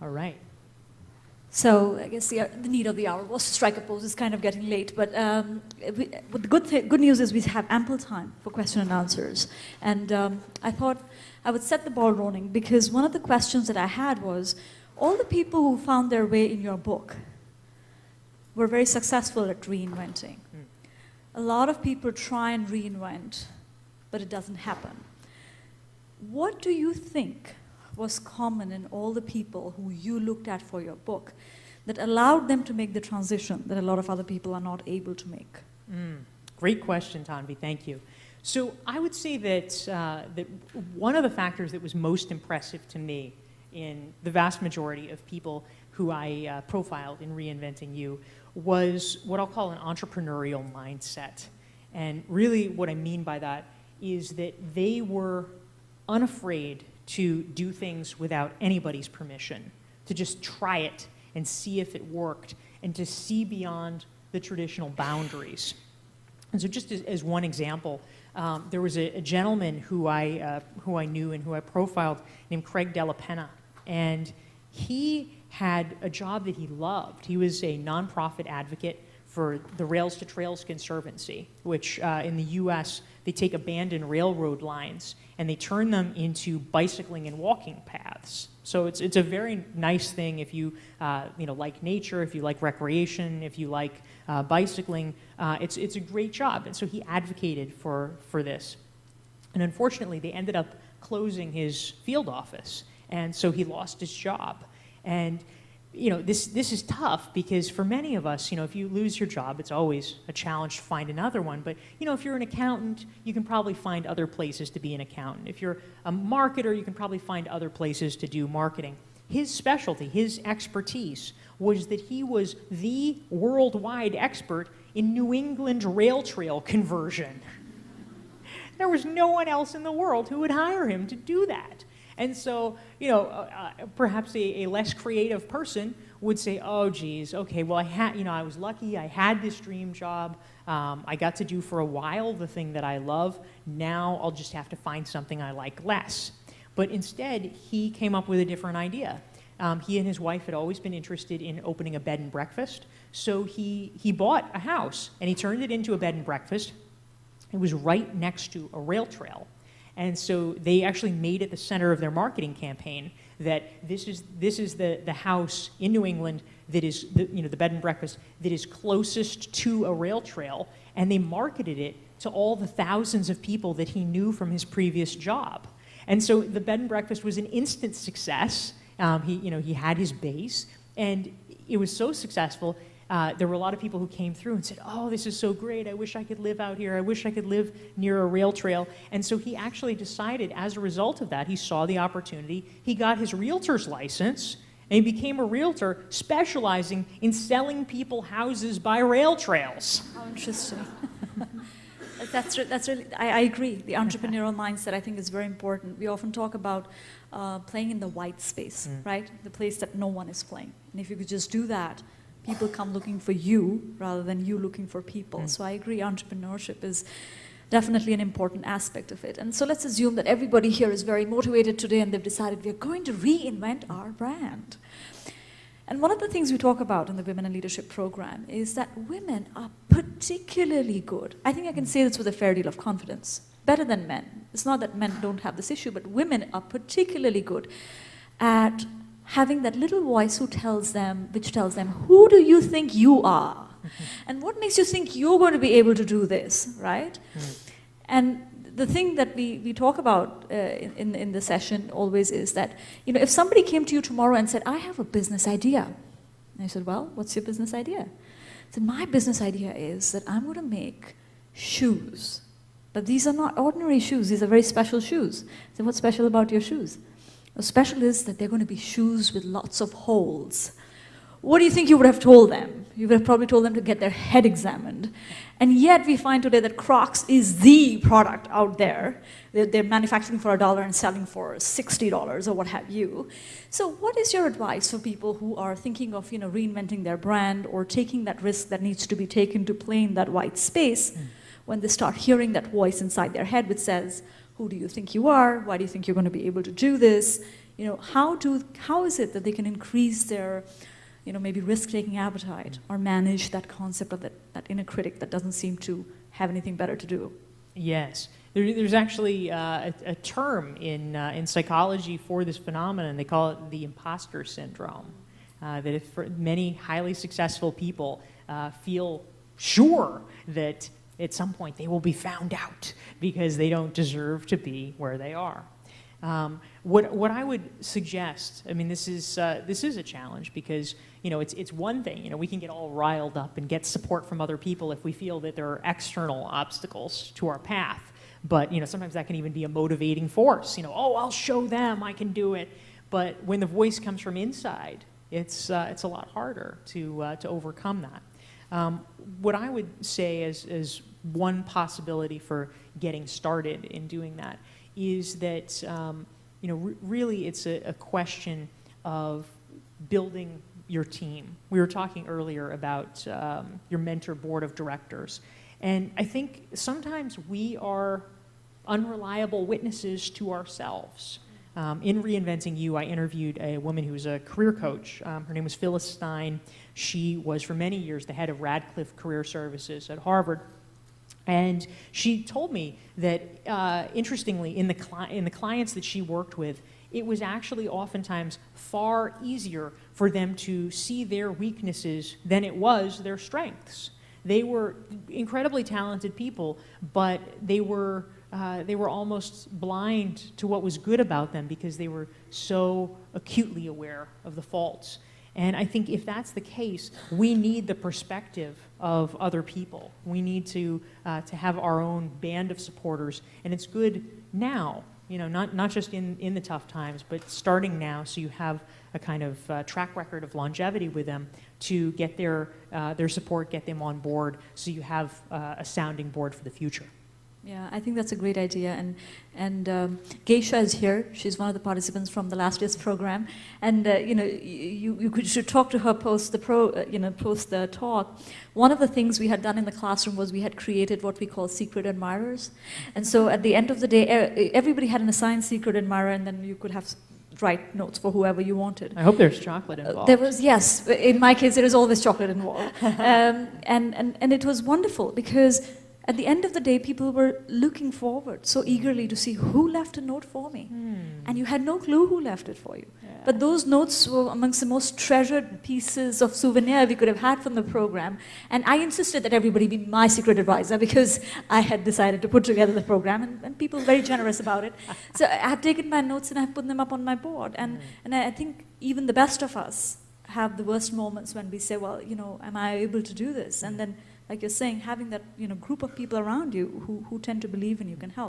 All right. So I guess the need of the hour was to strike a pose. It's kind of getting late, but the good news is we have ample time for question and answers. And I thought I would set the ball rolling because one of the questions that I had was, all the people who found their way in your book were very successful at reinventing. A lot of people try and reinvent, but it doesn't happen. What do you think was common in all the people who you looked at for your book that allowed them to make the transition that a lot of other people are not able to make? Great question, Tanvi. Thank you. So I would say that, that one of the factors that was most impressive to me in the vast majority of people who I profiled in Reinventing You was what I'll call an entrepreneurial mindset. And really what I mean by that is that they were unafraid to do things without anybody's permission, to just try it and see if it worked, and to see beyond the traditional boundaries. And so just as one example, there was a gentleman who I knew and who I profiled named Craig Della Penna, and he had a job that he loved. He was a nonprofit advocate for the Rails to Trails Conservancy, which in the US, they take abandoned railroad lines and they turn them into bicycling and walking paths. So it's a very nice thing if you, like nature, if you like recreation, if you like bicycling, it's a great job. And so he advocated for this. And unfortunately, they ended up closing his field office. And so he lost his job. And this is tough because for many of us, if you lose your job, it's always a challenge to find another one. But, if you're an accountant, you can probably find other places to be an accountant. If you're a marketer, you can probably find other places to do marketing. His specialty, his expertise, was that he was the worldwide expert in New England rail trail conversion. There was no one else in the world who would hire him to do that. And so, perhaps a less creative person would say, oh, geez, okay, well, I was lucky. I had this dream job. I got to do for a while the thing that I love. Now I'll just have to find something I like less. But instead, he came up with a different idea. He and his wife had always been interested in opening a bed and breakfast. So he bought a house, and he turned it into a bed and breakfast. It was right next to a rail trail. And so they actually made it the center of their marketing campaign that this is the house in New England that is the bed and breakfast that is closest to a rail trail, and they marketed it to all the thousands of people that he knew from his previous job. And so the bed and breakfast was an instant success. He had his base, and it was so successful. There were a lot of people who came through and said, oh, this is so great. I wish I could live out here. I wish I could live near a rail trail. And so he actually decided, as a result of that, he saw the opportunity. He got his realtor's license, and he became a realtor specializing in selling people houses by rail trails. How interesting. That's really, I agree. The entrepreneurial mindset, I think, is very important. We often talk about playing in the white space, right? The place that no one is playing. And if you could just do that, people come looking for you rather than you looking for people. So I agree, entrepreneurship is definitely an important aspect of it. And so let's assume that everybody here is very motivated today and they've decided we're going to reinvent our brand. And one of the things we talk about in the Women in Leadership program is that women are particularly good. I think I can say this with a fair deal of confidence. Better than men. It's not that men don't have this issue, but women are particularly good at having that little voice which tells them, who do you think you are? And what makes you think you're going to be able to do this, right? And the thing that we talk about in the session always is that, if somebody came to you tomorrow and said, I have a business idea. And I said, well, what's your business idea? I said, my business idea is that I'm going to make shoes. But these are not ordinary shoes. These are very special shoes. I said, what's special about your shoes? What's special is that they're going to be shoes with lots of holes. What do you think you would have told them? You would have probably told them to get their head examined. And yet we find today that Crocs is the product out there. They're manufacturing for $1 and selling for $60 or what have you. So what is your advice for people who are thinking of reinventing their brand or taking that risk that needs to be taken to play in that white space when they start hearing that voice inside their head which says, who do you think you are? Why do you think you're going to be able to do this? You know, how is it that they can increase their, you know, maybe risk-taking appetite or manage that concept of that inner critic that doesn't seem to have anything better to do? Yes. There's actually a term in psychology for this phenomenon. They call it the imposter syndrome. That if for many highly successful people feel sure that at some point they will be found out because they don't deserve to be where they are. What I would suggest, I mean, this is a challenge because, you know, it's one thing, you know, we can get all riled up and get support from other people if we feel that there are external obstacles to our path. But, you know, sometimes that can even be a motivating force. You know, oh, I'll show them I can do it. But when the voice comes from inside, it's a lot harder to overcome that. What I would say as one possibility for getting started in doing that is that, you know, really it's a question of building your team. We were talking earlier about your mentor board of directors. And I think sometimes we are unreliable witnesses to ourselves. In Reinventing You, I interviewed a woman who was a career coach. Her name was Phyllis Stein. She was for many years the head of Radcliffe Career Services at Harvard. And she told me that, interestingly, in the clients that she worked with, it was actually oftentimes far easier for them to see their weaknesses than it was their strengths. They were incredibly talented people, but they were almost blind to what was good about them because they were so acutely aware of the faults. And I think if that's the case, we need the perspective of other people. We need to have our own band of supporters, and it's good now, you know, not just in the tough times, but starting now, so you have a kind of track record of longevity with them to get their support, get them on board, so you have a sounding board for the future. Yeah, I think that's a great idea, and Geisha is here. She's one of the participants from the last year's program, and you know, you should talk to her post the talk. One of the things we had done in the classroom was we had created what we call secret admirers, and so at the end of the day, everybody had an assigned secret admirer, and then you could have write notes for whoever you wanted. I hope there's chocolate involved. There was, yes. In my case, there is always chocolate involved, and it was wonderful because at the end of the day, people were looking forward so eagerly to see who left a note for me. And you had no clue who left it for you. Yeah. But those notes were amongst the most treasured pieces of souvenir we could have had from the program. And I insisted that everybody be my secret advisor because I had decided to put together the program, and people were very generous about it. So I have taken my notes and I've put them up on my board. And I think even the best of us have the worst moments when we say, well, you know, am I able to do this? And then, like you're saying, having that, you know, group of people around you who tend to believe in you can help.